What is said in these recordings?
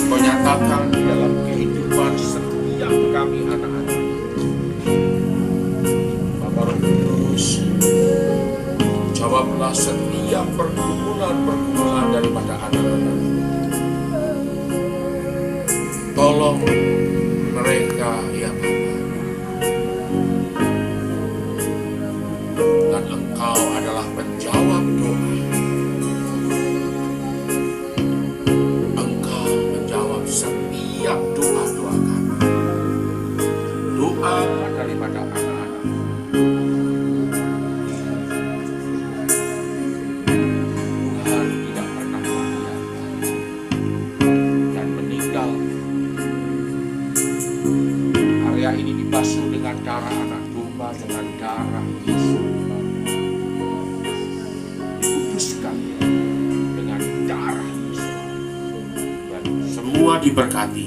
Kau nyatakan di dalam kehidupan setiap kami anak-anak. Bapak Roh Kudus, jawablah setiap pergumulan-pergumulan daripada anak-anak. Tolong mereka ya Bapa. Dan Engkau adalah penjawab doa. Engkau menjawab setiap doa-doa kami. Doa daripada anak-anak. Tuhan tidak pernah membiarkan dan meninggal. Area ini dibasuh dengan darah anak domba, dengan darah Yesus. Dikuduskan dengan darah Yesus. Dan semua diberkati.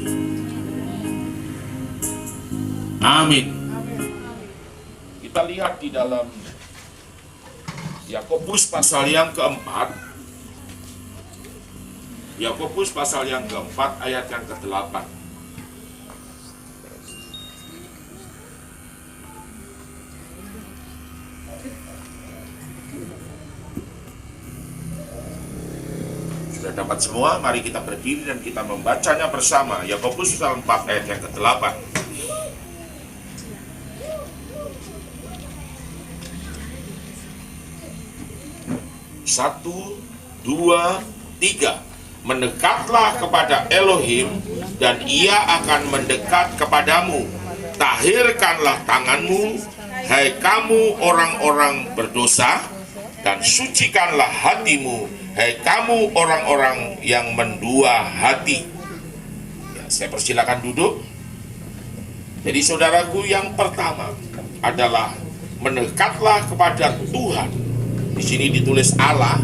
Amin. Kita lihat di dalam Yakobus pasal yang keempat. Yakobus pasal yang keempat ayat yang ke-8. Sudah dapat semua? Mari kita berdiri dan kita membacanya bersama. Yakobus pasal 4 ayat yang ke-8. 1, 2, 3. Mendekatlah kepada Elohim dan ia akan mendekat kepadamu. Tahirkanlah tanganmu, hai kamu orang-orang berdosa, dan sucikanlah hatimu, hai kamu orang-orang yang mendua hati. Ya, saya persilakan duduk. Jadi saudaraku, yang pertama adalah mendekatlah kepada Tuhan. Di sini ditulis Allah,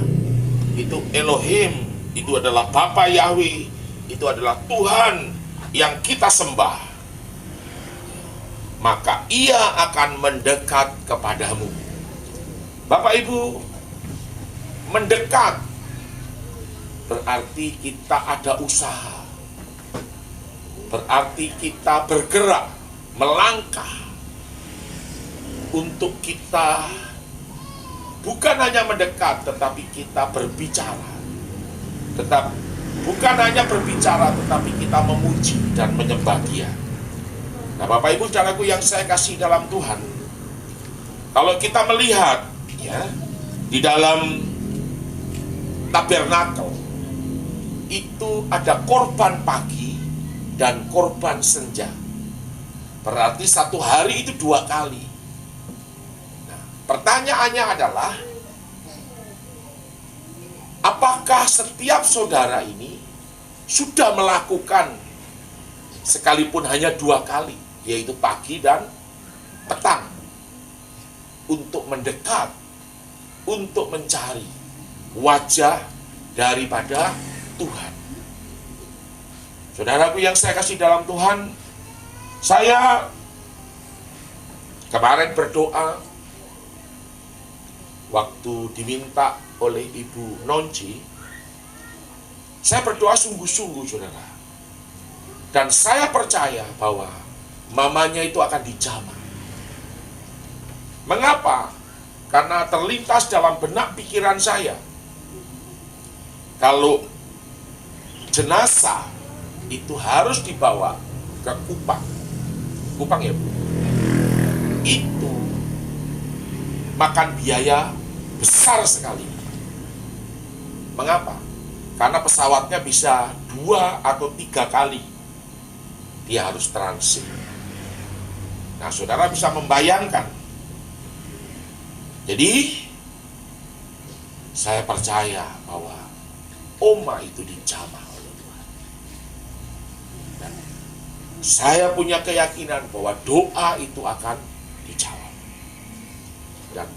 itu Elohim, itu adalah Bapa Yahweh, itu adalah Tuhan yang kita sembah. Maka ia akan mendekat kepadamu. Bapak Ibu, mendekat berarti kita ada usaha. Berarti kita bergerak, melangkah untuk kita bukan hanya mendekat, tetapi kita berbicara. Bukan hanya berbicara, tetapi kita memuji dan menyembah Dia. Nah, Bapak Ibu saudaraku yang saya kasih dalam Tuhan, kalau kita melihat ya di dalam tabernakel itu ada korban pagi dan korban senja. Berarti satu hari itu 2 kali. Pertanyaannya adalah, apakah setiap saudara ini sudah melakukan sekalipun hanya 2 kali, yaitu pagi dan petang, untuk mendekat, untuk mencari wajah daripada Tuhan? Saudaraku yang saya kasih dalam Tuhan, saya kemarin berdoa waktu diminta oleh Ibu Nonci. Saya berdoa sungguh-sungguh, saudara. Dan saya percaya bahwa mamanya itu akan dijamah. Mengapa? Karena terlintas dalam benak pikiran saya, kalau jenazah itu harus dibawa ke Kupang. Kupang ya Bu? Itu makan biaya besar sekali. Mengapa? Karena pesawatnya bisa 2 atau 3 kali dia harus transit. Nah, saudara bisa membayangkan. Jadi saya percaya bahwa Oma itu dijamah oleh Tuhan. Dan saya punya keyakinan bahwa doa itu akan dijawab. Dan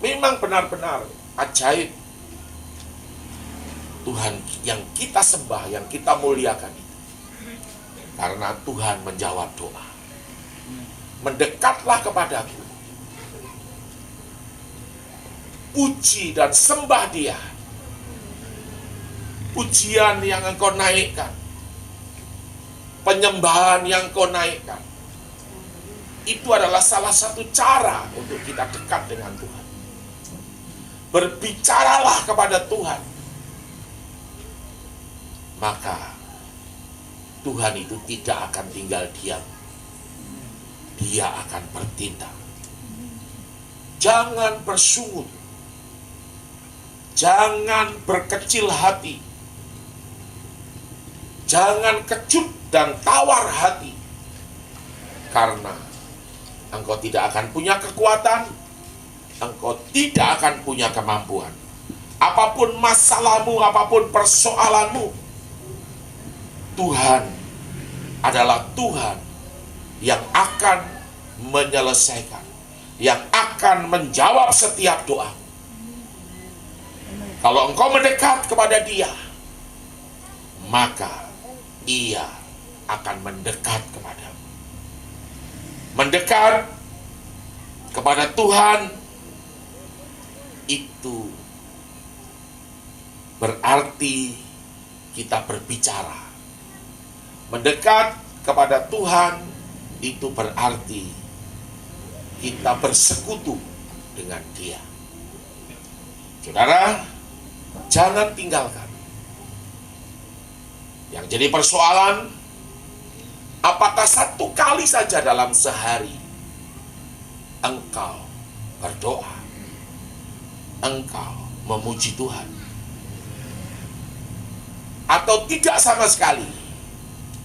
memang benar-benar ajaib Tuhan yang kita sembah, yang kita muliakan itu. Karena Tuhan menjawab doa. Mendekatlah kepadaku. Puji dan sembah Dia. Pujian yang engkau naikkan penyembahan yang kau naikkan. Itu adalah salah satu cara untuk kita dekat dengan Tuhan. Berbicaralah kepada Tuhan. Maka Tuhan itu tidak akan tinggal diam. Dia akan bertindak. Jangan bersungut. Jangan berkecil hati. Jangan kecut dan tawar hati. Karena engkau tidak akan punya kekuatan. Engkau tidak akan punya kemampuan. Apapun masalahmu, apapun persoalanmu, Tuhan adalah Tuhan yang akan menyelesaikan, yang akan menjawab setiap doa. Kalau engkau mendekat kepada Dia, maka Ia akan mendekat kepadamu. Mendekat kepada Tuhan itu berarti kita berbicara. Mendekat kepada Tuhan itu berarti kita bersekutu dengan Dia. Saudara, jangan tinggalkan. Yang jadi persoalan, apakah satu kali saja dalam sehari engkau berdoa, engkau memuji Tuhan, atau tidak sama sekali,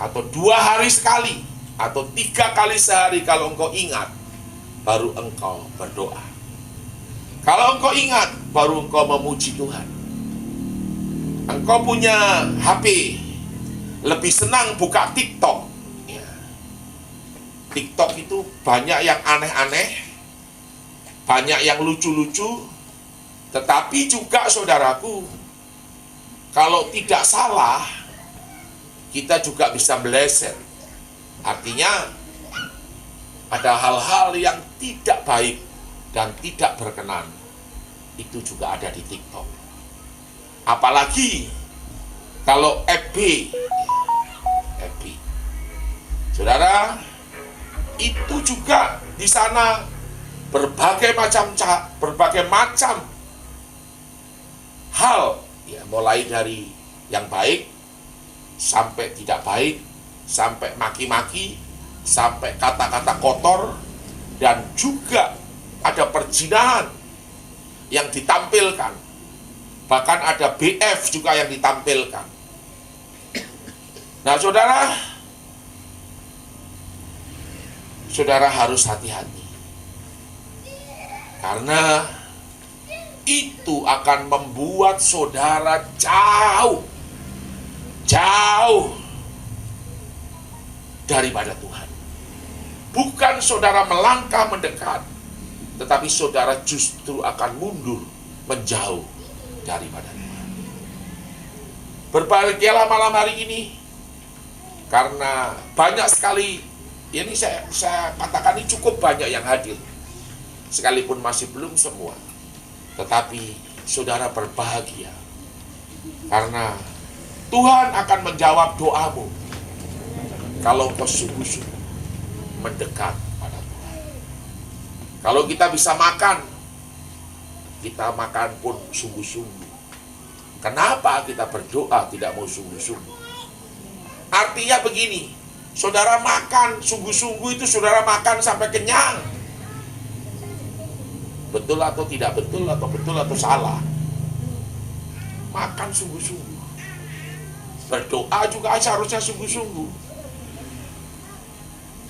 atau 2 hari sekali, atau 3 kali sehari kalau engkau ingat, baru engkau berdoa. Kalau engkau ingat, baru engkau memuji Tuhan. Engkau punya HP, lebih senang buka TikTok. Ya. TikTok itu banyak yang aneh-aneh, banyak yang lucu-lucu, tetapi juga saudaraku, kalau tidak salah, kita juga bisa meleset. Artinya, ada hal-hal yang tidak baik dan tidak berkenan. Itu juga ada di TikTok. Apalagi kalau FB. Saudara, itu juga di sana berbagai macam hal, ya, mulai dari yang baik sampai tidak baik, sampai maki-maki, sampai kata-kata kotor, dan juga ada perzinahan yang ditampilkan. Bahkan ada BF juga yang ditampilkan. Nah, saudara harus hati-hati. Karena itu akan membuat saudara jauh daripada Tuhan. Bukan saudara melangkah mendekat, tetapi saudara justru akan mundur menjauh daripada Tuhan. Berbahagialah malam hari ini, karena banyak sekali, ini saya katakan ini cukup banyak yang hadir, sekalipun masih belum semua. Tetapi saudara berbahagia, karena Tuhan akan menjawab doamu kalau kau sungguh-sungguh mendekat pada Tuhan. Kalau kita bisa makan, kita makan pun sungguh-sungguh. Kenapa kita berdoa tidak mau sungguh-sungguh? Artinya begini, saudara makan sungguh-sungguh itu saudara makan sampai kenyang. Betul atau tidak betul, atau betul atau salah. Makan sungguh-sungguh. Berdoa juga seharusnya sungguh-sungguh.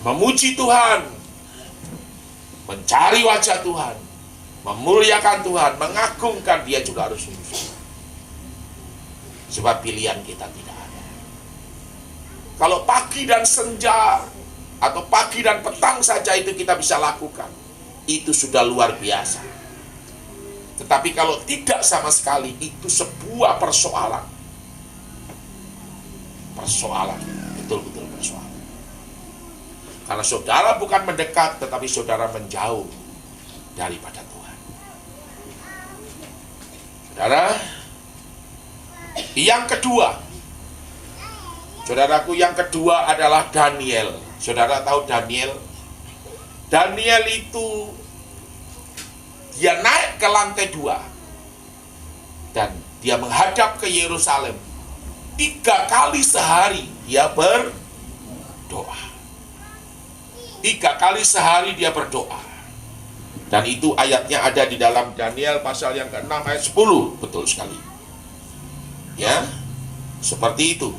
Memuji Tuhan, mencari wajah Tuhan, memuliakan Tuhan, mengagungkan Dia juga harus sungguh-sungguh. Sebab pilihan kita tidak ada. Kalau pagi dan senja, atau pagi dan petang saja itu kita bisa lakukan, itu sudah luar biasa. Tetapi kalau tidak sama sekali, itu sebuah persoalan. Persoalan, betul-betul persoalan. Karena saudara bukan mendekat, tetapi saudara menjauh daripada Tuhan. Saudara, yang kedua, Saudaraku, yang kedua adalah Daniel. Saudara tahu Daniel? Daniel itu dia naik ke lantai 2 dan dia menghadap ke Yerusalem. 3 kali sehari dia berdoa. 3 kali sehari dia berdoa. Dan itu ayatnya ada di dalam Daniel pasal yang ke-6 ayat 10. Betul sekali. Ya, seperti itu.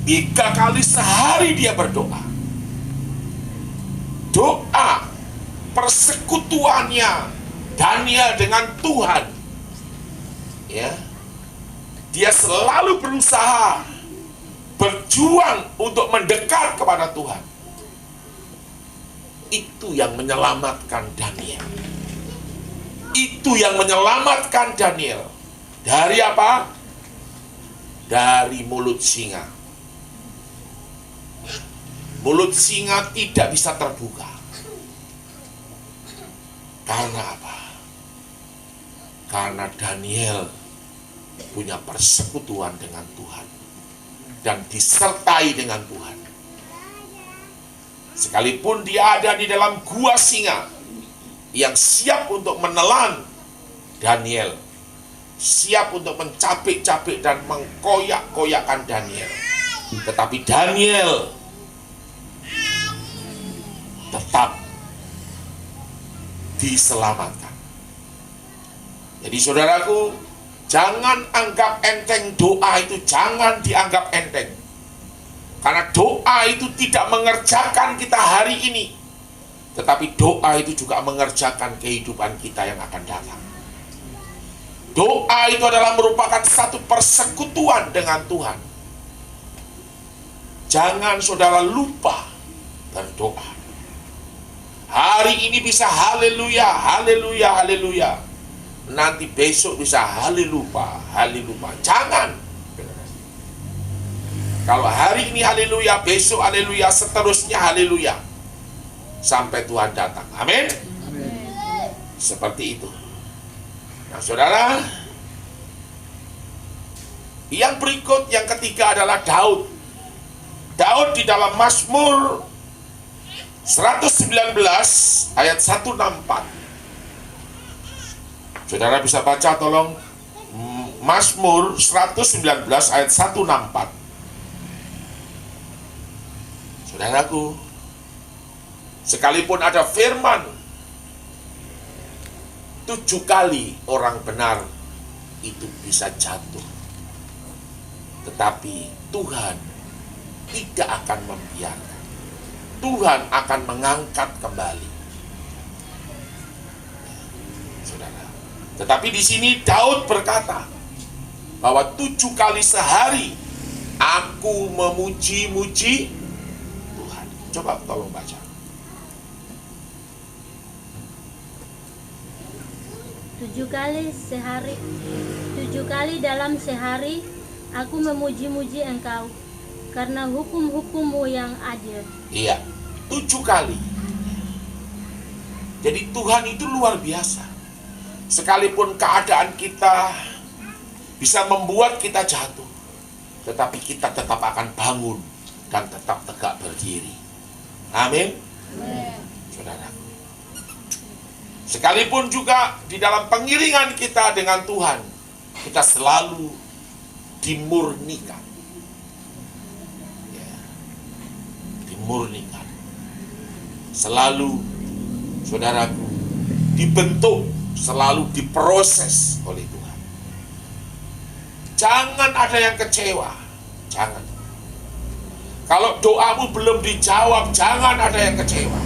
3 kali sehari dia berdoa. Doa persekutuannya Daniel dengan Tuhan. Ya. Dia selalu berusaha berjuang untuk mendekat kepada Tuhan. Itu yang menyelamatkan Daniel. Itu yang menyelamatkan Daniel. Dari apa? Dari mulut singa. Mulut singa tidak bisa terbuka. Karena apa? Karena Daniel punya persekutuan dengan Tuhan dan disertai dengan Tuhan. Sekalipun dia ada di dalam gua singa yang siap untuk menelan Daniel, siap untuk mencapik-capik dan mengkoyak-koyakkan Daniel, tetapi Daniel tetap diselamatkan. Jadi saudaraku, jangan anggap enteng doa itu, jangan dianggap enteng. Karena doa itu tidak mengerjakan kita hari ini, tetapi doa itu juga mengerjakan kehidupan kita yang akan datang. Doa itu adalah merupakan satu persekutuan dengan Tuhan. Jangan saudara lupa berdoa. Hari ini bisa haleluya, haleluya, haleluya. Nanti besok bisa haleluya, haleluya. Jangan. Kalau hari ini haleluya, besok haleluya, seterusnya haleluya. Sampai Tuhan datang. Amin. Seperti itu. Nah saudara, yang berikut, yang ketiga adalah Daud. Daud di dalam Mazmur 119 ayat 164. Saudara bisa baca tolong Mazmur 119 ayat 164. Saudaraku, sekalipun ada firman 7 kali orang benar itu bisa jatuh, tetapi Tuhan tidak akan membiarkan. Tuhan akan mengangkat kembali. Saudara, tetapi di sini Daud berkata bahwa 7 kali sehari aku memuji-muji. Coba tolong baca. 7 kali sehari, 7 kali dalam sehari aku memuji-muji Engkau karena hukum-hukum-Mu yang adil. Iya, 7 kali. Jadi Tuhan itu luar biasa. Sekalipun keadaan kita bisa membuat kita jatuh, tetapi kita tetap akan bangun dan tetap tegak berdiri. Amin. Saudara, sekalipun juga di dalam pengiringan kita dengan Tuhan, kita selalu dimurnikan. Ya, dimurnikan. Selalu, saudaraku, dibentuk, selalu diproses oleh Tuhan. Jangan ada yang kecewa. Jangan. Kalau doamu belum dijawab, jangan ada yang kecewa.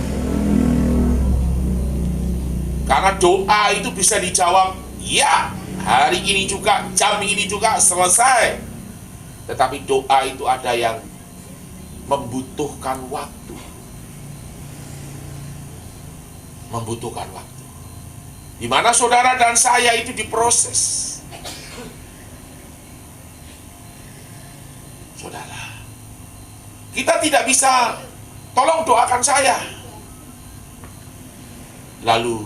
Karena doa itu bisa dijawab, ya, hari ini juga, jam ini juga, selesai. Tetapi doa itu ada yang membutuhkan waktu. Membutuhkan waktu. Di mana saudara dan saya itu diproses. Saudara, kita tidak bisa, tolong doakan saya. Lalu,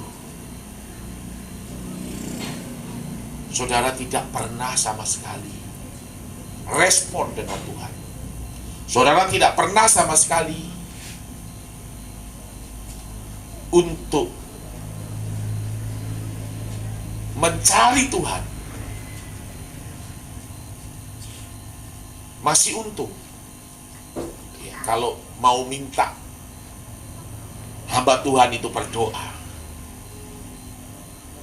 saudara tidak pernah sama sekali respon dengan Tuhan. Saudara tidak pernah sama sekali untuk mencari Tuhan. Masih untung ya, kalau mau minta hamba Tuhan itu berdoa.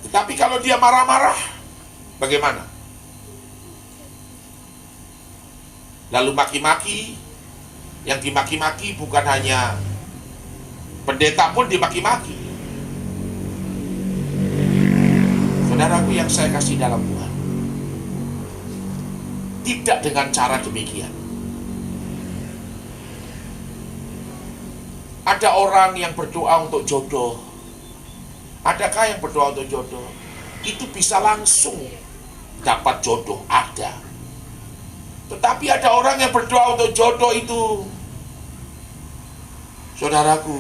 Tetapi kalau dia marah-marah, bagaimana? Lalu maki-maki, yang dimaki-maki bukan hanya pendeta pun dimaki-maki. Saudaraku yang saya kasih dalam Tuhan, tidak dengan cara demikian. Ada orang yang berdoa untuk jodoh. Adakah yang berdoa untuk jodoh itu bisa langsung dapat jodoh? Ada. Tetapi ada orang yang berdoa untuk jodoh itu, saudaraku,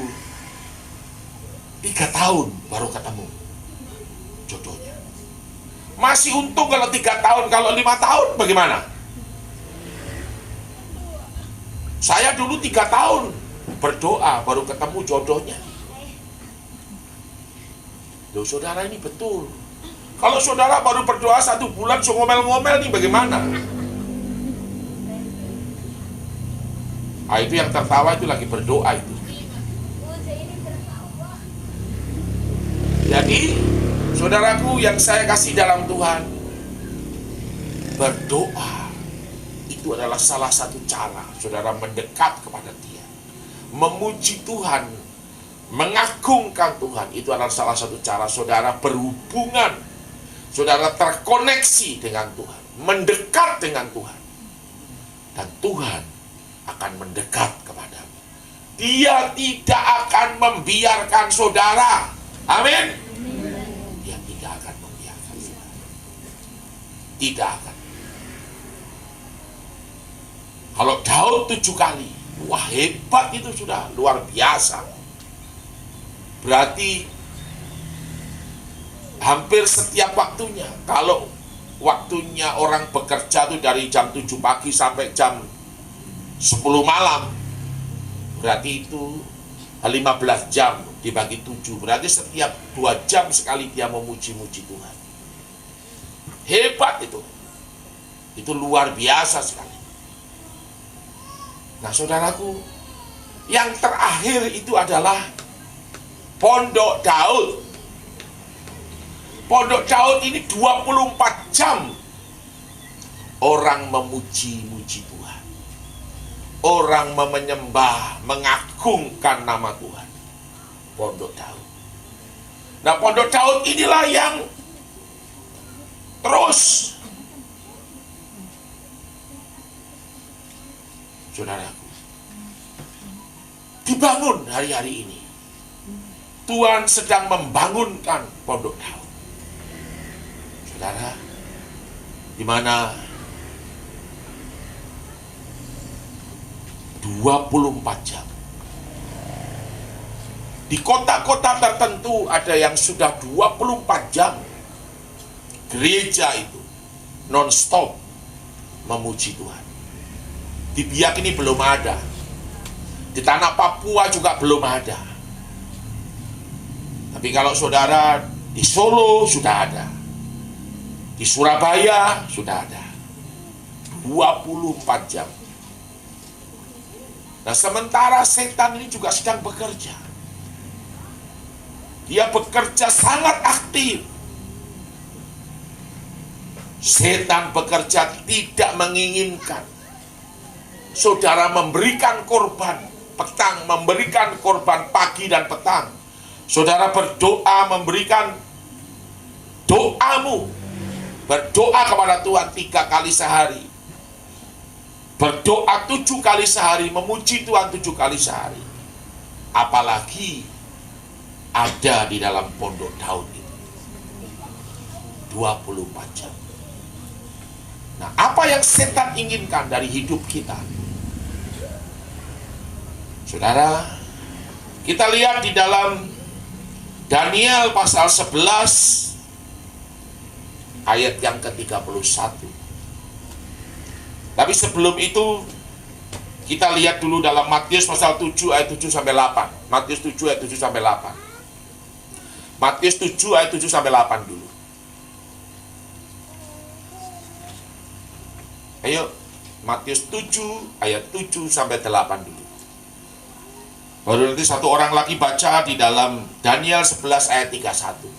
3 tahun baru ketemu jodohnya. Masih untung kalau 3 tahun, kalau 5 tahun bagaimana? Saya dulu 3 tahun berdoa baru ketemu jodohnya. Loh saudara, ini betul. Kalau saudara baru berdoa 1 bulan so ngomel-ngomel nih bagaimana? Itu yang tertawa itu lagi berdoa itu. Jadi saudaraku yang saya kasih dalam Tuhan, berdoa itu adalah salah satu cara saudara mendekat kepada Dia. Memuji Tuhan, mengagungkan Tuhan, itu adalah salah satu cara saudara berhubungan, saudara terkoneksi dengan Tuhan, mendekat dengan Tuhan. Dan Tuhan akan mendekat kepadamu. Dia tidak akan membiarkan saudara. Amin. Dia tidak akan membiarkan saudara. Tidak akan. Kalau Daud 7 kali, wah hebat itu, sudah luar biasa. Berarti hampir setiap waktunya. Kalau waktunya orang bekerja itu dari jam 7 pagi sampai jam 10 malam, berarti itu 15 jam dibagi 7, berarti setiap 2 jam sekali dia memuji-muji Tuhan. Hebat itu luar biasa sekali. Nah saudaraku, yang terakhir itu adalah Pondok Daud. Pondok Daud ini 24 jam orang memuji-muji Tuhan. Orang menyembah, mengagungkan nama Tuhan. Pondok Daud. Nah Pondok Daud inilah yang terus, saudaraku, dibangun hari-hari ini. Tuhan sedang membangunkan Pondok Daud. Saudara, di mana 24 jam. Di kota-kota tertentu ada yang sudah 24 jam. Gereja itu non-stop memuji Tuhan. Di Biak ini belum ada. Di tanah Papua juga belum ada. Tapi kalau saudara di Solo sudah ada. Di Surabaya sudah ada. 24 jam. Nah sementara setan ini juga sedang bekerja. Dia bekerja sangat aktif. Setan bekerja tidak menginginkan saudara memberikan korban petang, memberikan korban pagi dan petang. Saudara berdoa, memberikan doamu, berdoa kepada Tuhan 3 kali sehari, berdoa 7 kali sehari, memuji Tuhan 7 kali sehari. Apalagi ada di dalam Pondok Daud itu 24 jam. Nah, apa yang setan inginkan dari hidup kita? Saudara, kita lihat di dalam Daniel pasal 11 ayat yang ke-31. Tapi sebelum itu, kita lihat dulu dalam Matius pasal 7 ayat 7 sampai 8. Matius 7 ayat 7 sampai 8. Matius 7 ayat 7 sampai 8 dulu. Ayo, Matius 7 ayat 7 sampai 8 dulu. Baru nanti satu orang lagi baca di dalam Daniel 11 ayat 31.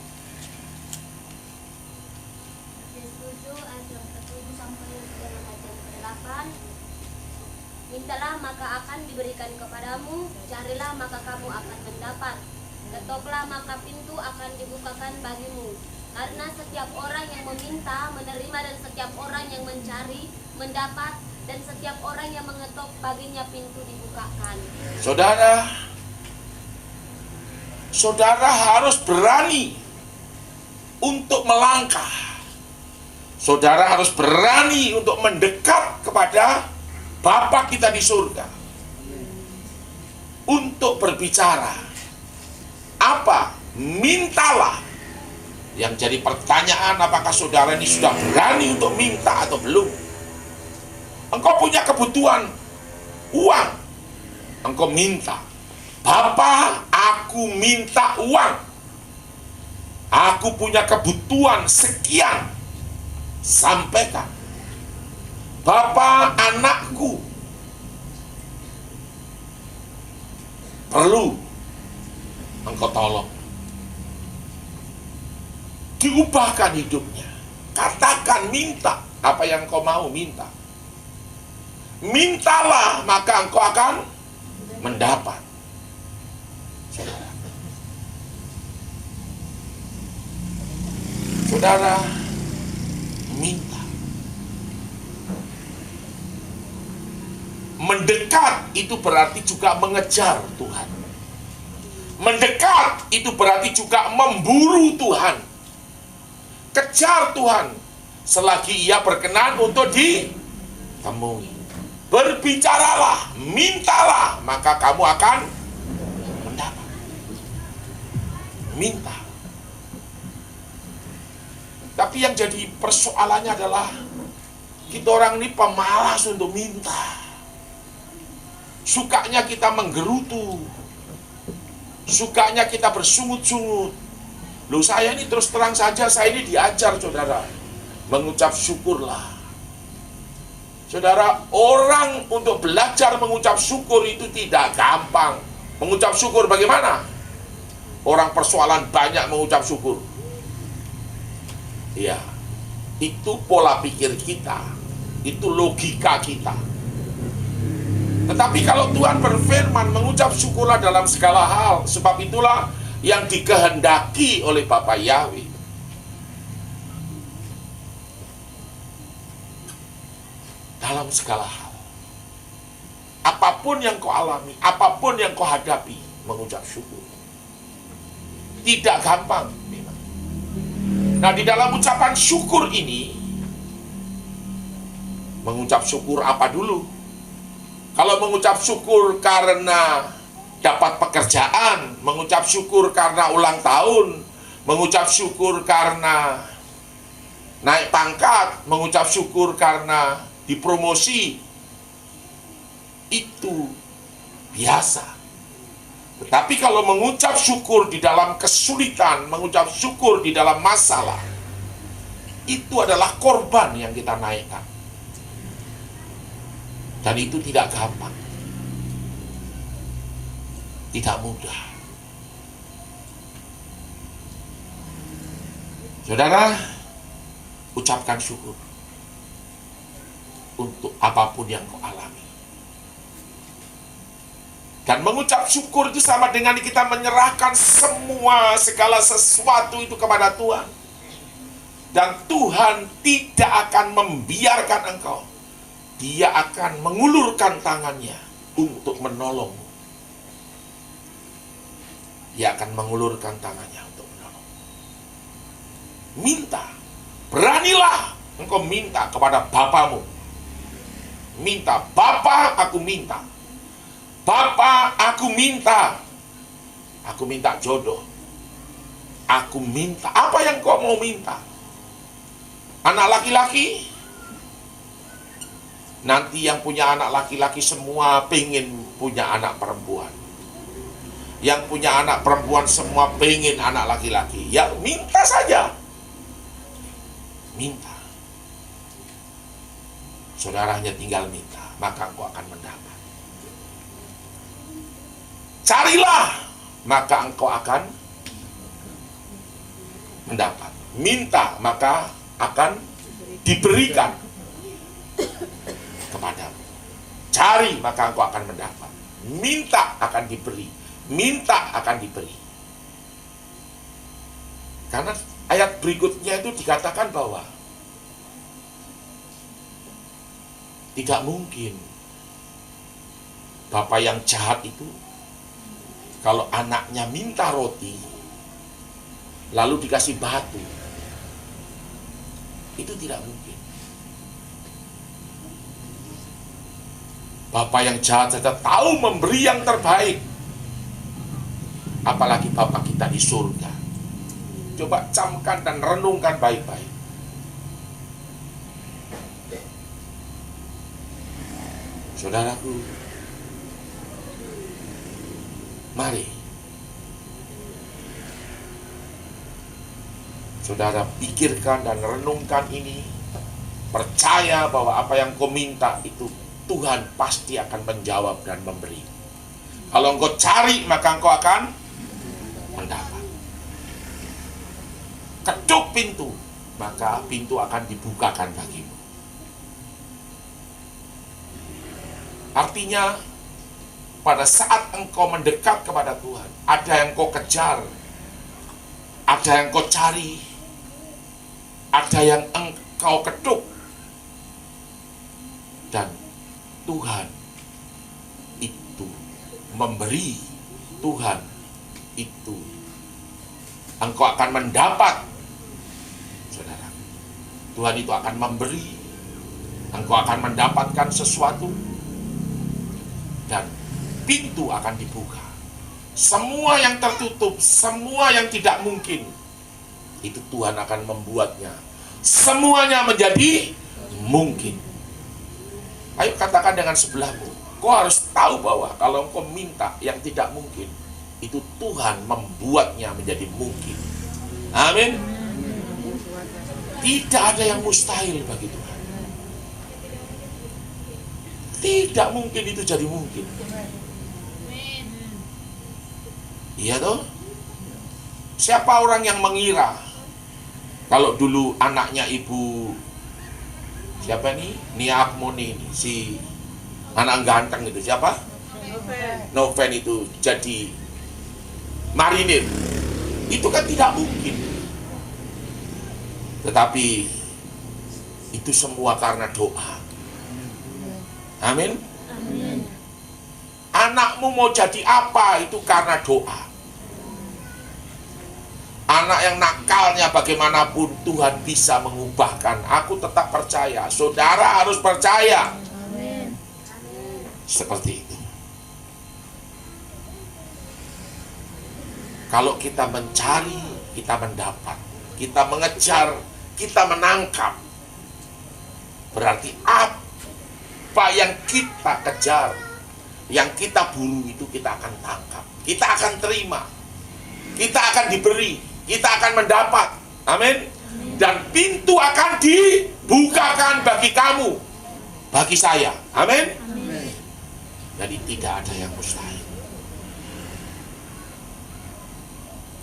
Mintalah maka akan diberikan kepadamu, carilah maka kamu akan mendapat, ketoklah maka pintu akan dibukakan bagimu. Karena setiap orang yang meminta menerima, dan setiap orang yang mencari mendapat, dan setiap orang yang mengetok baginya pintu dibukakan. Saudara harus berani untuk melangkah. Saudara harus berani untuk mendekat kepada Bapa kita di surga untuk berbicara. Apa? Mintalah. Yang jadi pertanyaan, apakah saudara ini sudah berani untuk minta atau belum? Engkau punya kebutuhan uang, engkau minta, Bapa, aku minta uang, aku punya kebutuhan sekian, sampaikan. Bapa, anakku perlu engkau tolong, diubahkan hidupnya. Katakan, minta apa yang engkau mau minta. Mintalah maka engkau akan mendapat. Saudara minta. Mendekat itu berarti juga mengejar Tuhan. Mendekat itu berarti juga memburu Tuhan. Kejar Tuhan selagi Ia berkenan untuk ditemui. Berbicaralah, mintalah, maka kamu akan mendapat. Minta. Tapi yang jadi persoalannya adalah kita orang ini pemalas untuk minta. Sukanya kita menggerutu, sukanya kita bersungut-sungut. Loh, saya ini terus terang saja, saya ini diajar saudara, mengucap syukurlah. Saudara, orang untuk belajar mengucap syukur itu tidak gampang. Mengucap syukur bagaimana? Orang persoalan banyak mengucap syukur. Ya, itu pola pikir kita, itu logika kita. Tetapi kalau Tuhan berfirman, mengucap syukurlah dalam segala hal, sebab itulah yang dikehendaki oleh Bapa Yahweh. Dalam segala hal, apapun yang kau alami, apapun yang kau hadapi, mengucap syukur. Tidak gampang memang. Nah, di dalam ucapan syukur ini, mengucap syukur apa dulu? Kalau mengucap syukur karena dapat pekerjaan, mengucap syukur karena ulang tahun, mengucap syukur karena naik pangkat, mengucap syukur karena dipromosi, itu biasa. Tetapi kalau mengucap syukur di dalam kesulitan, mengucap syukur di dalam masalah, itu adalah korban yang kita naikkan. Dan itu tidak gampang, tidak mudah. Saudara, ucapkan syukur untuk apapun yang kau alami. Dan mengucap syukur itu sama dengan kita menyerahkan segala sesuatu itu kepada Tuhan. Dan Tuhan tidak akan membiarkan engkau. Dia akan mengulurkan tangannya untuk menolongmu. Dia akan mengulurkan tangannya untuk menolong. Minta. Beranilah engkau minta kepada Bapamu. Minta, Bapa, aku minta. Bapa, aku minta. Aku minta jodoh. Aku minta. Apa yang kau mau minta? Anak laki-laki? Nanti yang punya anak laki-laki semua pengen punya anak perempuan. Yang punya anak perempuan semua pengen anak laki-laki. Ya minta saja. Minta. Saudara hanya tinggal minta, maka engkau akan mendapat. Carilah, maka engkau akan mendapat. Minta, maka akan diberikan kepadamu. Cari, maka engkau akan mendapat. Minta, akan diberi. Minta, akan diberi. Karena ayat berikutnya itu dikatakan bahwa tidak mungkin bapak yang jahat itu kalau anaknya minta roti lalu dikasih batu. Itu tidak mungkin. Bapak yang jahat saja tahu memberi yang terbaik. Apalagi Bapak kita di surga. Coba camkan dan renungkan baik-baik. Saudaraku, mari saudara pikirkan dan renungkan ini. Percaya bahwa apa yang kau minta itu Tuhan pasti akan menjawab dan memberi. Kalau engkau cari, maka engkau akan mendapat. Ketuk pintu, maka pintu akan dibukakan bagimu. Artinya, pada saat engkau mendekat kepada Tuhan, ada yang engkau kejar, ada yang engkau cari, ada yang engkau ketuk, dan Tuhan itu memberi. Tuhan itu engkau akan mendapat. Saudara, Tuhan itu akan memberi. Engkau akan mendapatkan sesuatu dan pintu akan dibuka. Semua yang tertutup, semua yang tidak mungkin, itu Tuhan akan membuatnya semuanya menjadi mungkin. Ayo katakan dengan sebelahmu, kau harus tahu bahwa kalau kau minta yang tidak mungkin, itu Tuhan membuatnya menjadi mungkin. Amin. Tidak ada yang mustahil bagi Tuhan. Tidak mungkin itu jadi mungkin. Iya toh? Siapa orang yang mengira kalau dulu anaknya ibu siapa nih? Nia Akmoni ini, si anak ganteng itu siapa? Noven itu jadi marinir. Itu kan tidak mungkin. Tetapi itu semua karena doa. Amin. Amin. Anakmu mau jadi apa itu karena doa. Anak yang nakalnya bagaimanapun Tuhan bisa mengubahkan. Aku tetap percaya. Saudara harus percaya. Amin. Seperti itu. Kalau kita mencari, kita mendapat. Kita mengejar, kita menangkap. Berarti apa yang kita kejar, yang kita buru itu kita akan tangkap. Kita akan terima. Kita akan diberi. Kita akan mendapat. Amin. Dan pintu akan dibukakan bagi kamu, bagi saya. Amin. Jadi tidak ada yang mustahil.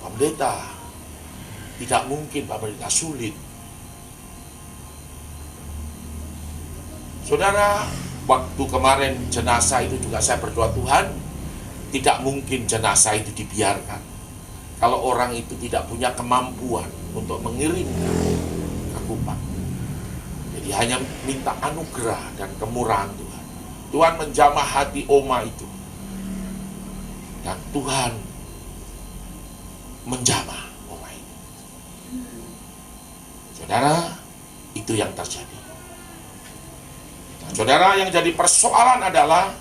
Pak Pendeta, tidak mungkin Pak Pendeta, sulit. Saudara, waktu kemarin jenazah itu juga saya berdoa, Tuhan, tidak mungkin jenazah itu dibiarkan. Kalau orang itu tidak punya kemampuan untuk mengirimkan ke Kupang. Jadi hanya minta anugerah dan kemurahan Tuhan. Tuhan menjamah hati Oma itu. Dan Tuhan menjamah Oma itu. Saudara, itu yang terjadi. Nah, saudara, yang jadi persoalan adalah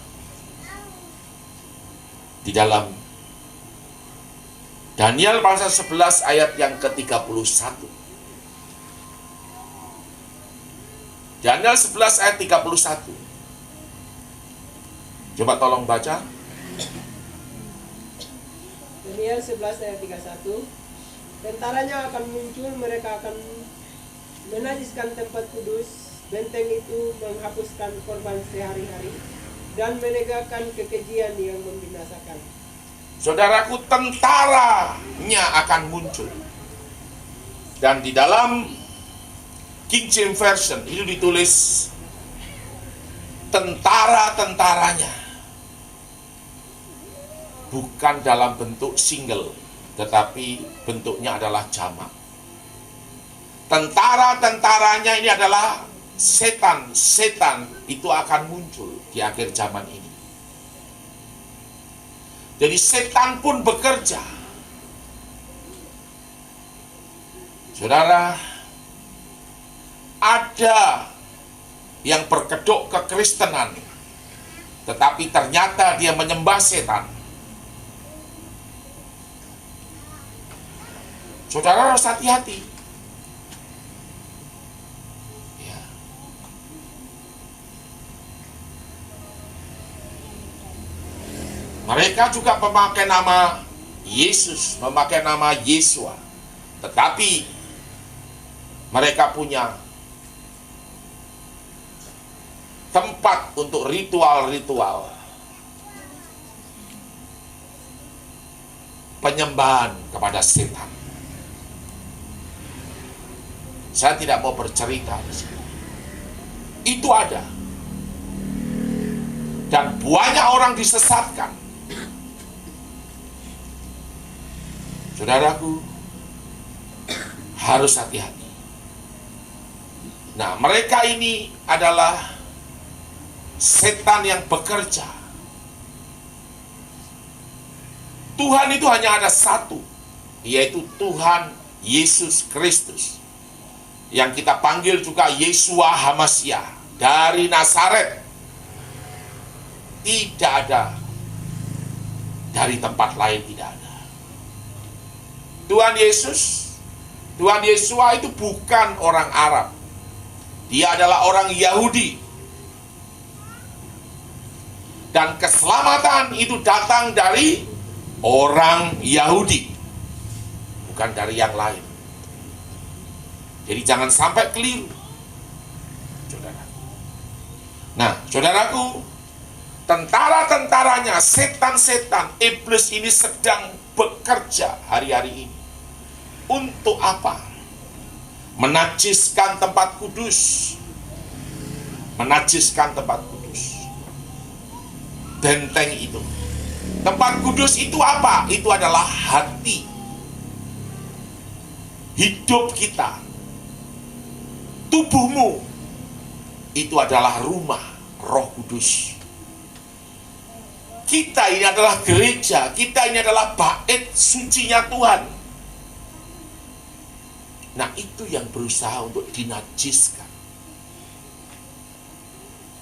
di dalam Daniel pasal 11 ayat yang ke-31. Daniel 11 ayat 31. Coba tolong baca. Daniel 11 ayat 31. Tentaranya akan muncul, mereka akan menajiskan tempat kudus, benteng itu menghapuskan korban sehari-hari, dan menegakkan kekejian yang membinasakan. Saudaraku, tentaranya akan muncul. Dan di dalam King James Version itu ditulis tentara-tentaranya. Bukan dalam bentuk single, tetapi bentuknya adalah jamak. Tentara-tentaranya ini adalah setan-setan itu akan muncul di akhir zaman ini. Jadi setan pun bekerja. Saudara, ada yang berkedok kekristenan, tetapi ternyata dia menyembah setan. Saudara harus hati-hati. Ya. Mereka juga memakai nama Yesus, memakai nama Yesua. Tetapi mereka punya tempat untuk ritual-ritual penyembahan kepada setan. Saya tidak mau bercerita di sini. Itu ada. Dan banyak orang disesatkan. Saudaraku, harus hati-hati. Nah, mereka ini adalah setan yang bekerja. Tuhan itu hanya ada satu, yaitu Tuhan Yesus Kristus, yang kita panggil juga Yesua Hamasyah dari Nazaret. Tidak ada dari tempat lain, tidak ada. Tuhan Yesus, Tuhan Yesua itu bukan orang Arab. Dia adalah orang Yahudi. Dan keselamatan itu datang dari orang Yahudi, bukan dari yang lain. Jadi jangan sampai keliru, saudara. Nah, saudaraku, tentara-tentaranya, setan-setan, iblis ini sedang bekerja hari-hari ini. Untuk apa? Menajiskan tempat kudus. Menajiskan tempat kudus. Benteng itu. Tempat kudus itu apa? Itu adalah hati. Hidup kita. Tubuhmu. Itu adalah rumah Roh Kudus. Kita ini adalah gereja. Kita ini adalah bait sucinya Tuhan. Nah, itu yang berusaha untuk dinajiskan.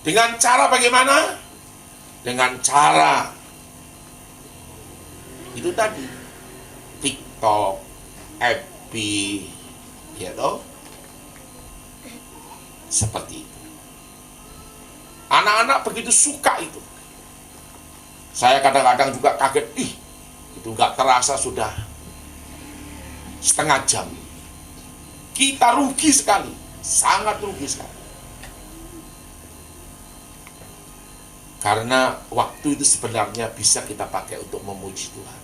Dengan cara bagaimana? Dengan cara itu tadi, TikTok, FB, ya toh, seperti itu. Anak-anak begitu suka itu. Saya kadang-kadang juga kaget, itu nggak terasa sudah setengah jam. Kita rugi sekali, sangat rugi sekali. Karena waktu itu sebenarnya bisa kita pakai untuk memuji Tuhan.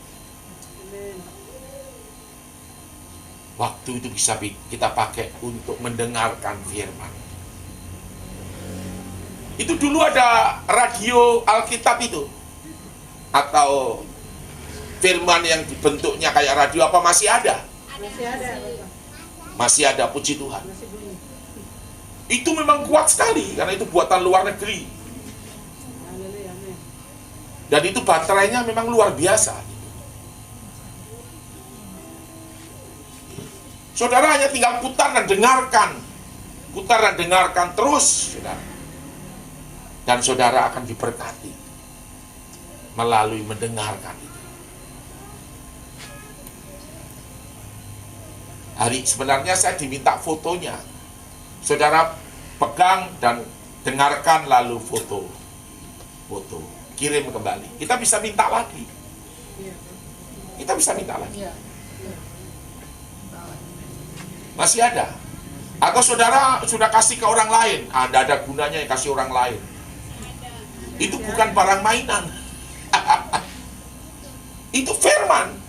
Waktu itu bisa kita pakai untuk mendengarkan firman. Itu dulu ada radio Alkitab itu, atau firman yang bentuknya kayak radio, apa masih ada? Masih ada. Masih ada, puji Tuhan. Masih bunyi. Itu memang kuat sekali, karena itu buatan luar negeri. Haleluya, amin. Dan itu baterainya memang luar biasa. Saudara hanya tinggal putar dan dengarkan. Putar dan dengarkan terus, saudara. Dan saudara akan diberkati melalui mendengarkan itu. Hari sebenarnya saya diminta fotonya. Saudara pegang dan dengarkan lalu foto. dikirim kembali. Kita bisa minta lagi. Kita bisa minta lagi. Masih ada. Atau saudara sudah kasih ke orang lain, tidak ada gunanya yang kasih orang lain. Itu bukan barang mainan. Itu firman.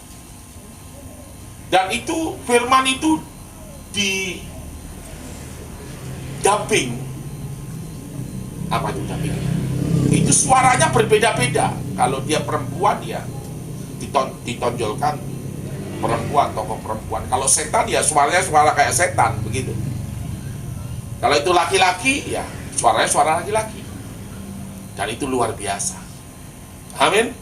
Dan itu firman itu di dubbing. Apa itu dubbing? Itu suaranya berbeda-beda. Kalau dia perempuan ya ditonjolkan perempuan, tokoh perempuan. Kalau setan ya suaranya suara kayak setan, begitu. Kalau itu laki-laki ya suaranya suara laki-laki. Dan itu luar biasa. Amin.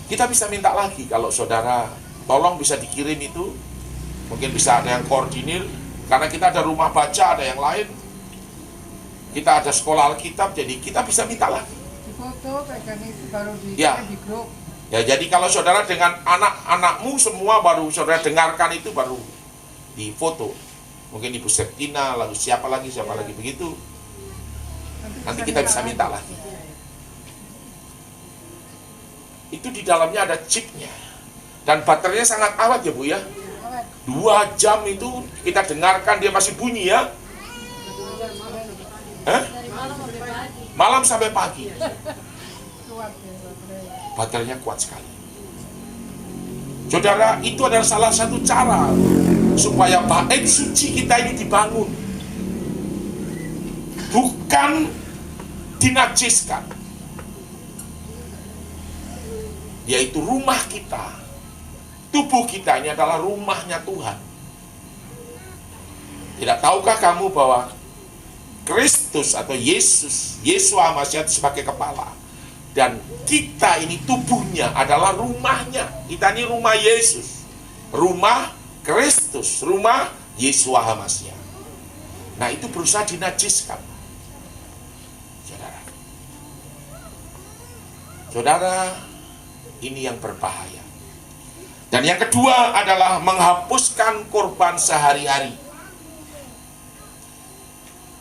Kita bisa minta lagi kalau saudara tolong bisa dikirim itu. Mungkin bisa ada yang koordinir. Karena kita ada rumah baca, ada yang lain. Kita ada sekolah Alkitab, jadi kita bisa minta lagi. Di foto kayak itu baru di grup. Ya, jadi kalau saudara dengan anak-anakmu semua baru saudara dengarkan itu baru di foto. Mungkin Ibu Septina, lalu siapa lagi begitu. Nanti kita bisa minta lagi. Itu di dalamnya ada chipnya. Dan baterainya sangat awet ya Bu ya. 2 jam itu kita dengarkan dia masih bunyi ya. Malam sampai pagi. Baterainya kuat sekali. Saudara, itu adalah salah satu cara supaya bait suci kita ini dibangun. Bukan dinajiskan. Yaitu rumah kita. Tubuh kita ini adalah rumahnya Tuhan. Tidak tahukah kamu bahwa Kristus atau Yesua Masya sebagai kepala, dan kita ini tubuhnya adalah rumahnya. Kita ini rumah Yesus, rumah Kristus, rumah Yesua Masya. Nah itu berusaha dinajiskan. Saudara, ini yang berbahaya. Dan yang kedua adalah menghapuskan korban sehari-hari.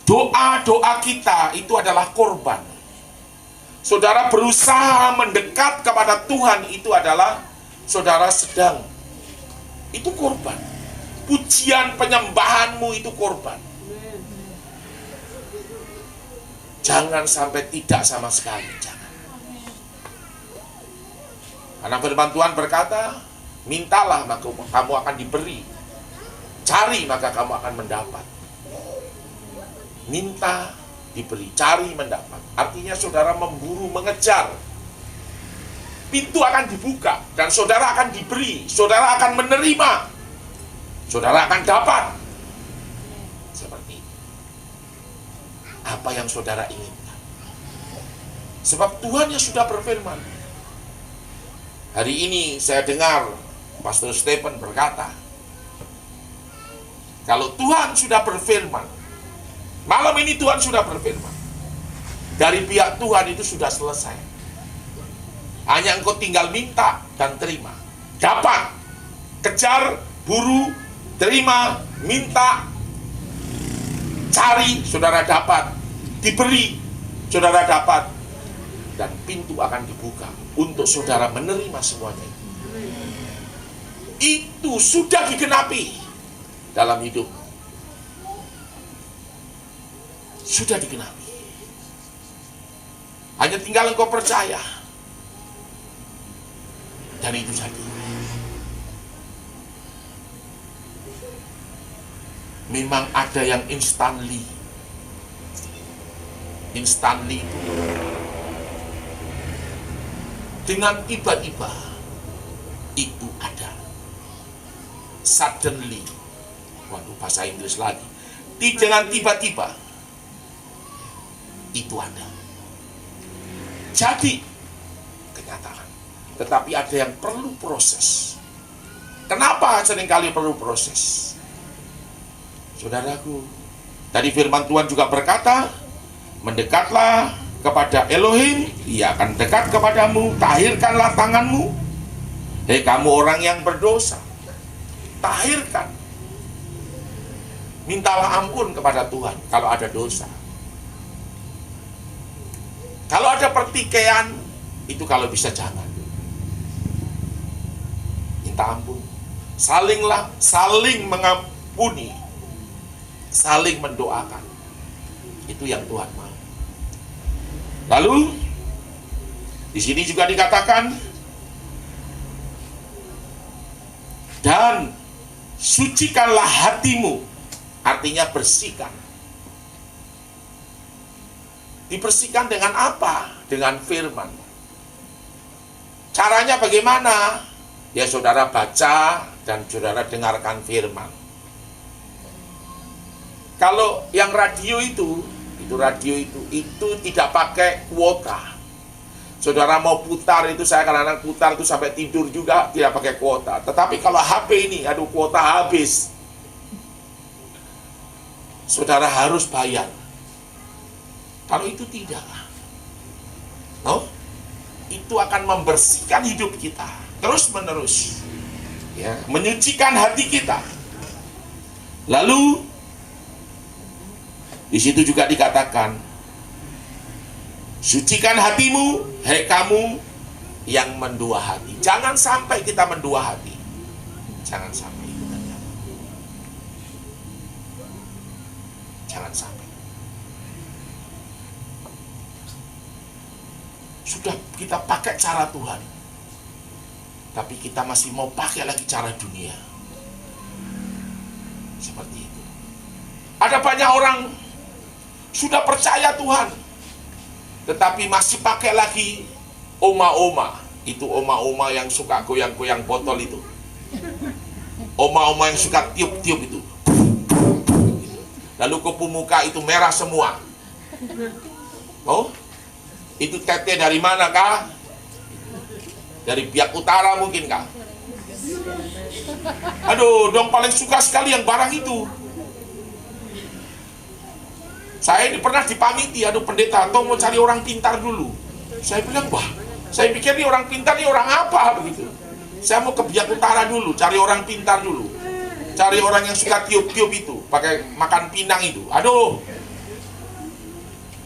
Doa-doa kita itu adalah korban. Saudara berusaha mendekat kepada Tuhan, itu adalah saudara sedang. Itu korban. Pujian penyembahanmu itu korban. Jangan sampai tidak sama sekali. Jangan. Karena firman Tuhan berkata, mintalah maka kamu akan diberi. Cari maka kamu akan mendapat. Minta, diberi, cari, mendapat. Artinya saudara memburu, mengejar. Pintu akan dibuka dan saudara akan diberi, saudara akan menerima, saudara akan dapat. Seperti itu. Apa yang saudara inginkan. Sebab Tuhan yang sudah berfirman. Hari ini saya dengar Pastor Stephen berkata, kalau Tuhan sudah berfirman, malam ini Tuhan sudah berfirman, dari pihak Tuhan itu sudah selesai. Hanya engkau tinggal minta dan terima. Dapat, kejar, buru, terima, minta, cari, saudara dapat. Diberi, saudara dapat. Dan pintu akan dibuka untuk saudara menerima semuanya. Itu sudah digenapi dalam hidup. Sudah digenapi. Hanya tinggal engkau percaya. Dan itu saja. Memang ada yang instantly. Instantly itu dengan tiba-tiba itu ada. Suddenly. Waduh, bahasa Inggris lagi. Dengan tiba-tiba itu ada. Jadi kenyataan. Tetapi ada yang perlu proses. Kenapa seringkali perlu proses? Saudaraku, tadi firman Tuhan juga berkata, mendekatlah kepada Elohim, Ia akan dekat kepadamu. Tahirkanlah tanganmu, hei kamu orang yang berdosa. Tahirkan. Mintalah ampun kepada Tuhan kalau ada dosa. Kalau ada pertikaian, itu kalau bisa jangan. Minta ampun. Saling mengampuni, saling mendoakan. Itu yang Tuhan mau. Lalu di sini juga dikatakan, dan sucikanlah hatimu, artinya bersihkan. Dibersihkan dengan apa? Dengan firman. Caranya bagaimana? Ya saudara baca dan saudara dengarkan firman. Kalau yang radio itu tidak pakai kuota. Saudara mau putar itu, saya kadang-kadang putar itu sampai tidur juga tidak pakai kuota. Tetapi kalau HP ini, aduh kuota habis. Saudara harus bayar. Kalau itu tidak, itu akan membersihkan hidup kita terus menerus, ya, menyucikan hati kita. Lalu di situ juga dikatakan, sucikan hatimu, hai kamu yang mendua hati. Jangan sampai kita mendua hati. Jangan sampai. Jangan sampai. Sudah kita pakai cara Tuhan, tapi kita masih mau pakai lagi cara dunia. Seperti itu. Ada banyak orang sudah percaya Tuhan, tetapi masih pakai lagi oma-oma. Itu oma-oma yang suka goyang-goyang botol itu. Oma-oma yang suka tiup-tiup itu. Lalu kupu muka itu merah semua. Itu tete dari mana kah? Dari pihak utara mungkin kah? Aduh, dong paling suka sekali yang barang itu. Saya ini pernah dipamiti, aduh pendeta, atau mau cari orang pintar dulu. Saya bilang, wah, saya pikir ini orang pintar, ini orang apa begitu. Saya mau ke pihak utara dulu, cari orang pintar dulu. Cari orang yang suka tiup-tiup itu, pakai makan pinang itu. Aduh,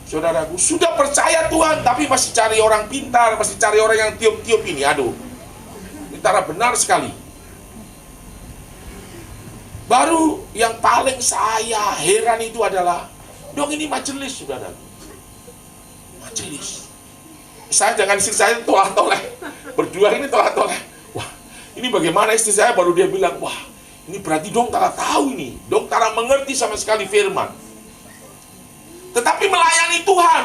saudaraku, sudah percaya Tuhan, tapi masih cari orang pintar, masih cari orang yang tiup-tiup ini. Aduh, antara benar sekali. Baru yang paling saya heran itu adalah, dong ini majelis, saudaraku. Majelis. Saya dengan istri saya tolah-toleh. Berdua ini tolah-toleh. Wah, ini bagaimana istri saya, baru dia bilang, wah, ini berarti dong Tara tahu ini. Dong Tara mengerti sama sekali firman. Tetapi melayani Tuhan.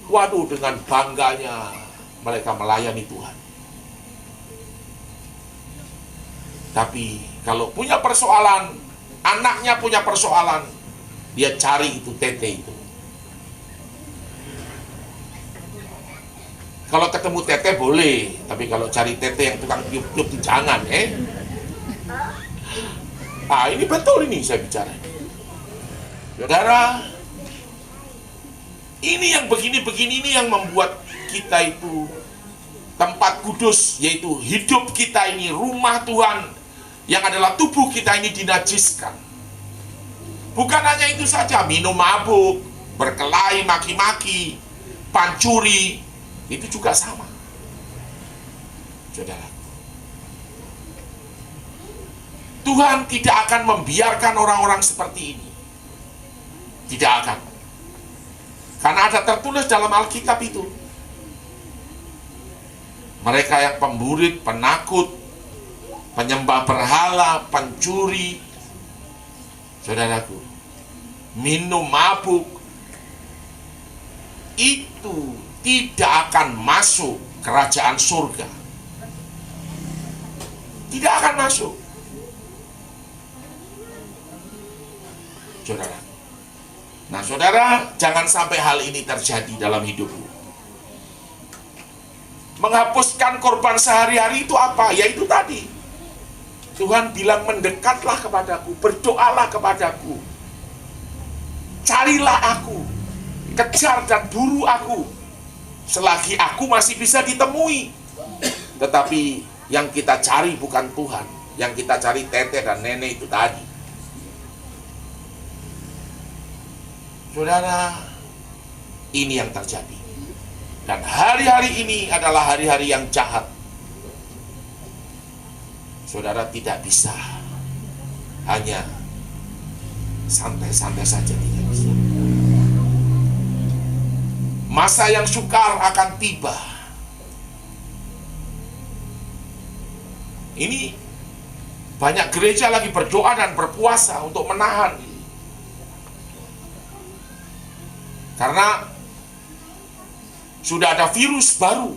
Waduh, dengan bangganya mereka melayani Tuhan. Tapi kalau punya persoalan, anaknya punya persoalan, dia cari itu tete itu. Kalau ketemu tete boleh, tapi kalau cari tete yang tukang tiup-tiup itu jangan, ini betul ini saya bicara. Saudara, ini yang begini-begini ini yang membuat kita itu tempat kudus, yaitu hidup kita ini, rumah Tuhan yang adalah tubuh kita ini dinajiskan. Bukan hanya itu saja, minum mabuk, berkelahi, maki-maki, pancuri, itu juga sama. Saudara, Tuhan tidak akan membiarkan orang-orang seperti ini. Tidak akan. Karena ada tertulis dalam Alkitab itu. Mereka yang pemburit, penakut, penyembah berhala, pencuri, saudaraku, minum mabuk, itu tidak akan masuk kerajaan surga. Tidak akan masuk. Saudara. Nah, saudara, jangan sampai hal ini terjadi dalam hidupmu. Menghapuskan korban sehari-hari itu apa? Ya itu tadi. Tuhan bilang mendekatlah kepadaku, berdoalah kepadaku. Carilah aku, kejar dan buru aku. Selagi aku masih bisa ditemui. Tetapi yang kita cari bukan Tuhan. Yang kita cari tete dan nenek itu tadi. Saudara, ini yang terjadi. Dan hari-hari ini adalah hari-hari yang jahat. Saudara tidak bisa hanya santai-santai saja, tidak bisa. Masa yang sukar akan tiba. Ini banyak gereja lagi berdoa dan berpuasa untuk menahan. Karena sudah ada virus baru.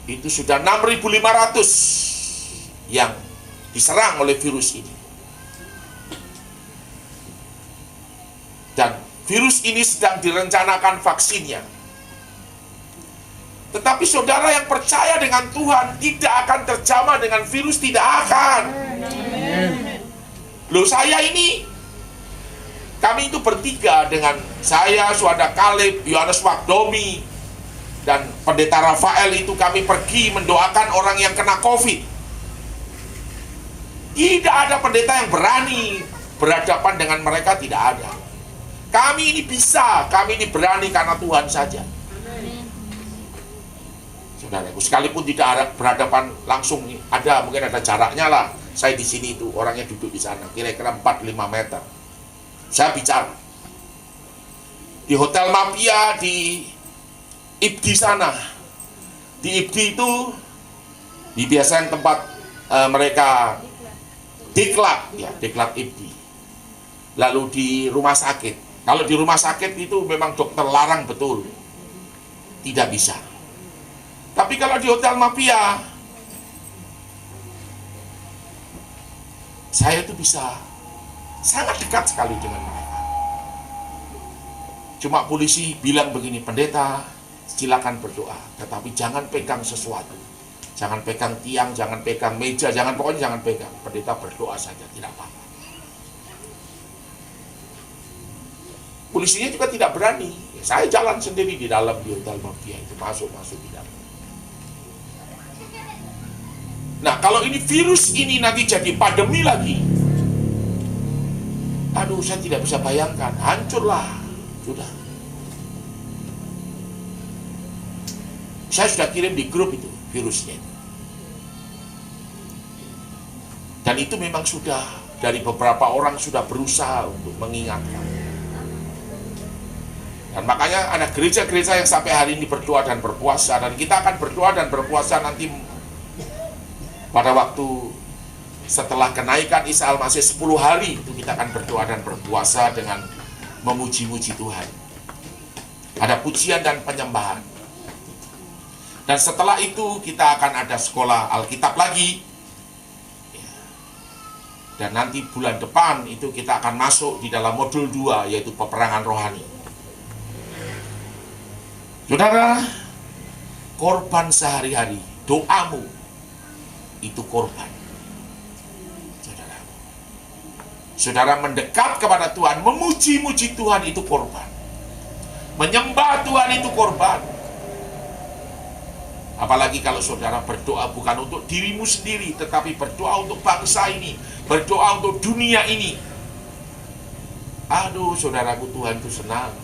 Itu sudah 6.500 yang diserang oleh virus ini. Dan virus ini sedang direncanakan vaksinnya. Tetapi saudara yang percaya dengan Tuhan tidak akan terjamah dengan virus, tidak akan. Loh, saya ini, kami itu bertiga dengan saya, Saudara Kaleb, Yohanes Wakdomi, dan Pendeta Rafael itu kami pergi mendoakan orang yang kena COVID. Tidak ada pendeta yang berani berhadapan dengan mereka, tidak ada. Kami ini bisa, kami ini berani karena Tuhan saja. Saudaraku, sekalipun tidak ada berhadapan langsung, mungkin ada jaraknya lah. Saya di sini itu, orangnya duduk di sana, kira-kira 4-5 meter. Saya bicara. Di Hotel Mafia, di IBDI sana. Di IBDI itu, di biasanya tempat mereka diklat, ya, diklat IBDI. Lalu di rumah sakit. Kalau di rumah sakit itu memang dokter larang betul. Tidak bisa. Tapi kalau di Hotel Mafia, saya itu bisa sangat dekat sekali dengan mereka. Cuma polisi bilang begini, pendeta, silakan berdoa, tetapi jangan pegang sesuatu. Jangan pegang tiang, jangan pegang meja, pokoknya jangan pegang. Pendeta berdoa saja, tidak apa-apa. Polisinya juga tidak berani. Saya jalan sendiri di dalam di Hotel Mafia itu, masuk di dalam. Nah, kalau ini virus ini nanti jadi pandemi lagi, aduh, saya tidak bisa bayangkan, hancurlah, sudah. Saya sudah kirim di grup itu virusnya itu. Dan itu memang sudah dari beberapa orang sudah berusaha untuk mengingatkan. Dan makanya ada gereja-gereja yang sampai hari ini berdoa dan berpuasa, dan kita akan berdoa dan berpuasa nanti pada waktu setelah kenaikan Isa Al-Masih 10 hari itu kita akan berdoa dan berpuasa dengan memuji-muji Tuhan. Ada pujian dan penyembahan. Dan setelah itu kita akan ada sekolah Alkitab lagi. Dan nanti bulan depan itu kita akan masuk di dalam modul 2, yaitu peperangan rohani. Saudara, korban sehari-hari, doamu itu korban. Saudara mendekat kepada Tuhan, memuji-muji Tuhan itu korban. Menyembah Tuhan itu korban. Apalagi kalau saudara berdoa bukan untuk dirimu sendiri, tetapi berdoa untuk bangsa ini, berdoa untuk dunia ini. Aduh, saudaraku, Tuhan itu senang.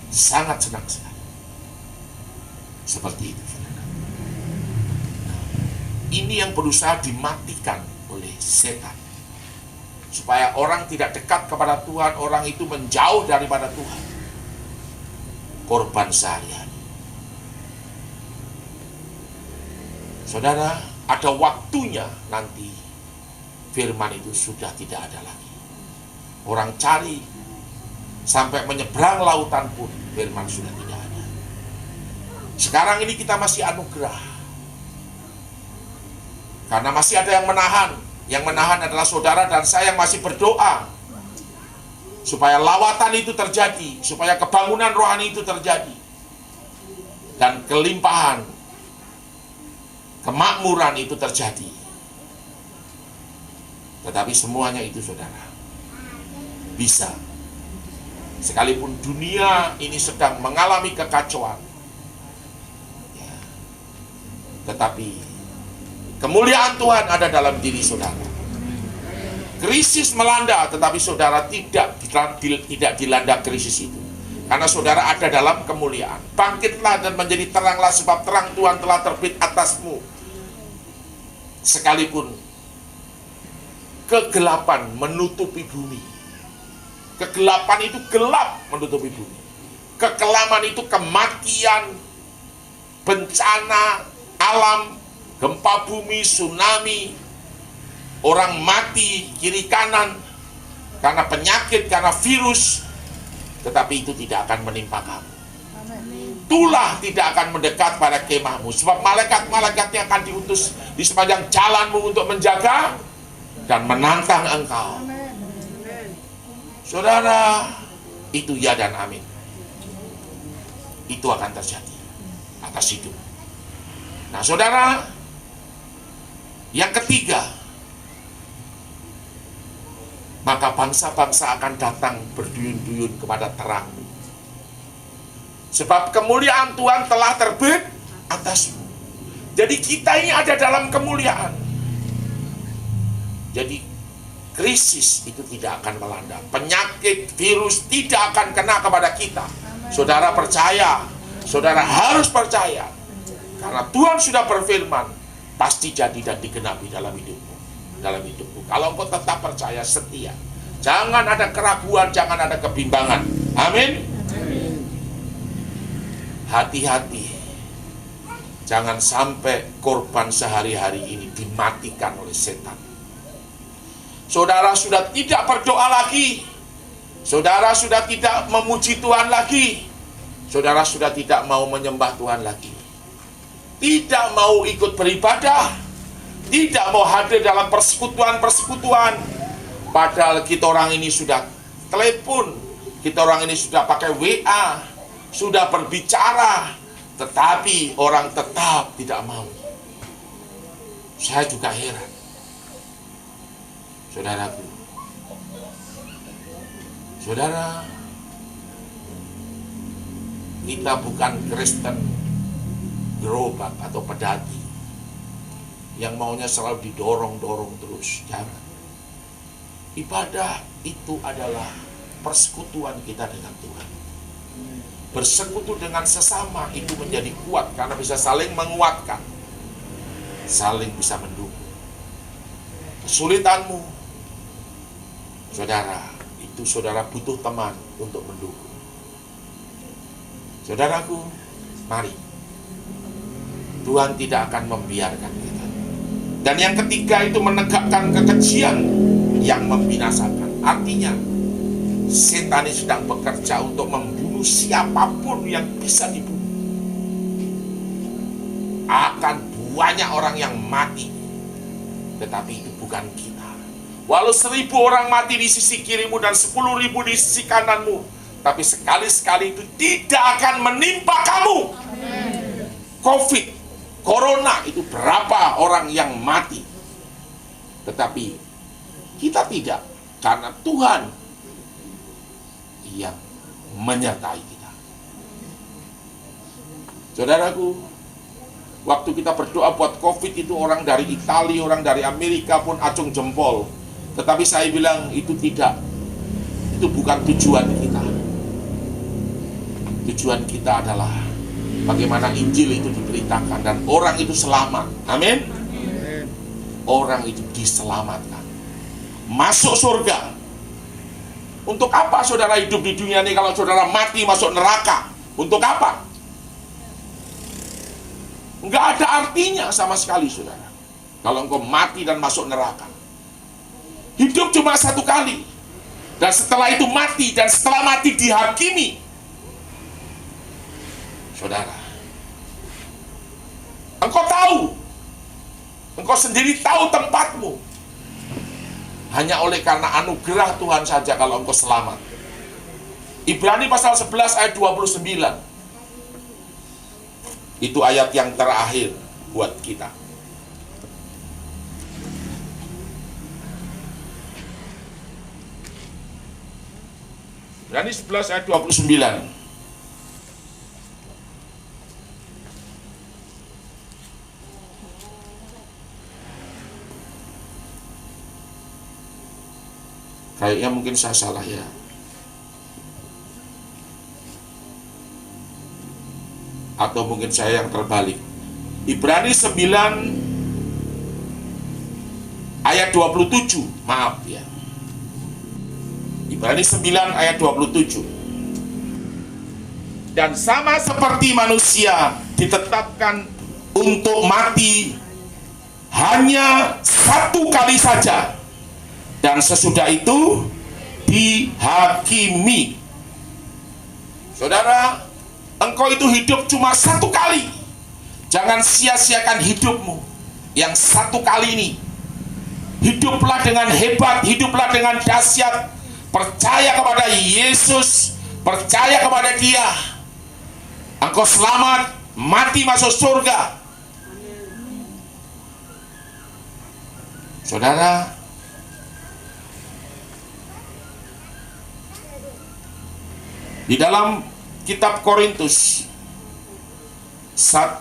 Sangat senang sekali. Seperti itu, saudara. Ini yang berusaha dimatikan oleh setan. Supaya orang tidak dekat kepada Tuhan, orang itu menjauh daripada Tuhan. Korban sehari-hari. Saudara, ada waktunya nanti firman itu sudah tidak ada lagi. Orang cari sampai menyeberang lautan pun firman sudah tidak ada. Sekarang ini kita masih anugerah. Karena masih ada yang menahan. Yang menahan adalah saudara dan saya yang masih berdoa supaya lawatan itu terjadi, supaya kebangunan rohani itu terjadi, dan kelimpahan kemakmuran itu terjadi. Tetapi semuanya itu, saudara, bisa. Sekalipun dunia ini sedang mengalami kekacauan, ya, tetapi kemuliaan Tuhan ada dalam diri saudara. Krisis melanda, tetapi saudara tidak dilanda krisis itu. Karena saudara ada dalam kemuliaan. Bangkitlah dan menjadi teranglah, sebab terang Tuhan telah terbit atasmu. Sekalipun kegelapan menutupi bumi. Kegelapan itu gelap menutupi bumi. Kekelaman itu kematian, bencana alam, gempa bumi, tsunami, orang mati kiri kanan karena penyakit, karena virus, tetapi itu tidak akan menimpa kamu. Tulah tidak akan mendekat pada kemahmu, sebab malaikat-malaikatnya akan diutus di sepanjang jalanmu untuk menjaga dan menantang engkau. Saudara, itu ya dan amin. Itu akan terjadi atas hidup. Nah, saudara, yang ketiga, maka bangsa-bangsa akan datang berduyun-duyun kepada terangmu. Sebab kemuliaan Tuhan telah terbit atasmu. Jadi kita ini ada dalam kemuliaan. Jadi krisis itu tidak akan melanda. Penyakit, virus tidak akan kena kepada kita. Saudara percaya, saudara harus percaya. Karena Tuhan sudah berfirman, pasti jadi dan digenapi dalam hidupmu. Kalau engkau tetap percaya, setia, jangan ada keraguan, jangan ada kebimbangan. Amin. Hati-hati, jangan sampai korban sehari-hari ini dimatikan oleh setan. Saudara sudah tidak berdoa lagi, saudara sudah tidak memuji Tuhan lagi, saudara sudah tidak mau menyembah Tuhan lagi, tidak mau ikut beribadah, tidak mau hadir dalam persekutuan-persekutuan. Padahal kita orang ini sudah telepon, kita orang ini sudah pakai WA, sudah berbicara, tetapi orang tetap tidak mau. Saya juga heran, saudaraku. Saudara, kita bukan Kristen gerobak atau pedati yang maunya selalu didorong-dorong terus. Jangan. Ibadah itu adalah persekutuan kita dengan Tuhan. Bersekutu dengan sesama itu menjadi kuat karena bisa saling menguatkan, saling bisa mendukung. Kesulitanmu, saudara, itu saudara butuh teman untuk mendukung. Saudaraku, mari. Tuhan tidak akan membiarkan kita. Dan yang ketiga itu menegakkan kekejian yang membinasakan. Artinya, setan ini sedang bekerja untuk membunuh siapapun yang bisa dibunuh. Akan banyak orang yang mati, tetapi itu bukan kita. Walau 1000 orang mati di sisi kirimu dan 10.000 di sisi kananmu, tapi sekali-sekali itu tidak akan menimpa kamu. Covid, Corona itu berapa orang yang mati, tetapi kita tidak, karena Tuhan yang menyertai kita. Saudaraku, waktu kita berdoa buat Covid itu orang dari Italia, orang dari Amerika pun acung jempol. Tetapi saya bilang itu tidak, itu bukan tujuan kita. Tujuan kita adalah bagaimana Injil itu diberitakan dan orang itu selamat. Amin. Orang itu diselamatkan, masuk surga. Untuk apa saudara hidup di dunia ini kalau saudara mati masuk neraka? Untuk apa? Enggak ada artinya sama sekali, saudara, kalau engkau mati dan masuk neraka. Hidup cuma satu kali, dan setelah itu mati, dan setelah mati dihakimi. Saudara, engkau tahu, engkau sendiri tahu tempatmu. Hanya oleh karena anugerah Tuhan saja kalau engkau selamat. Ibrani pasal 11 ayat 29. Itu ayat yang terakhir buat kita. Ibrani 11 ayat 29. Kayaknya mungkin saya salah ya. Atau mungkin saya yang terbalik. Ibrani 9 ayat 27. Maaf ya. Ibrani 9 ayat 27. Dan sama seperti manusia ditetapkan untuk mati hanya satu kali saja, dan sesudah itu dihakimi. Saudara, engkau itu hidup cuma satu kali. Jangan sia-siakan hidupmu yang satu kali ini. Hiduplah dengan hebat, hiduplah dengan dahsyat. Percaya kepada Yesus, percaya kepada Dia. Engkau selamat, mati masuk surga. Saudara, di dalam kitab Korintus 1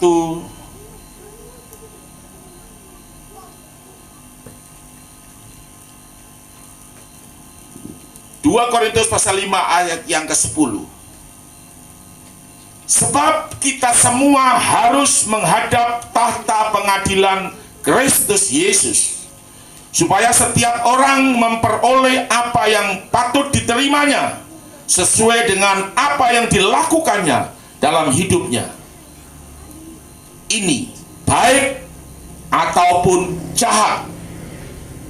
2 Korintus pasal 5 ayat yang ke-10. Sebab kita semua harus menghadap tahta pengadilan Kristus Yesus, supaya setiap orang memperoleh apa yang patut diterimanya sesuai dengan apa yang dilakukannya dalam hidupnya, ini baik ataupun jahat.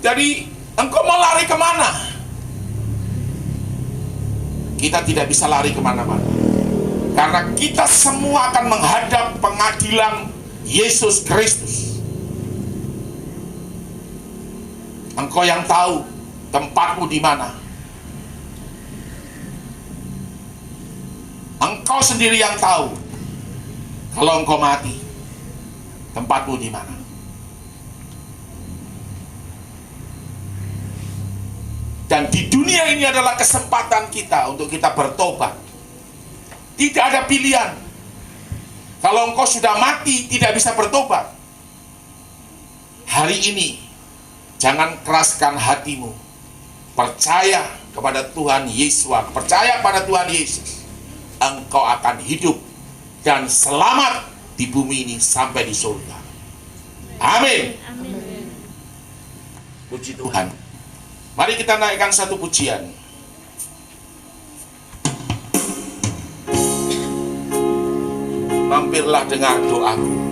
Jadi engkau mau lari kemana? Kita tidak bisa lari kemana-mana, karena kita semua akan menghadap pengadilan Yesus Kristus. Engkau yang tahu tempatmu di mana. Engkau sendiri yang tahu kalau engkau mati, tempatmu di mana. Dan di dunia ini adalah kesempatan kita untuk kita bertobat. Tidak ada pilihan. Kalau engkau sudah mati tidak bisa bertobat, hari ini jangan keraskan hatimu. Percaya kepada Tuhan Yesus, percaya pada Tuhan Yesus. Engkau akan hidup dan selamat di bumi ini sampai di surga. Amin. Amin. Puji Tuhan. Mari kita naikkan satu pujian. Mampirlah dengar doaku.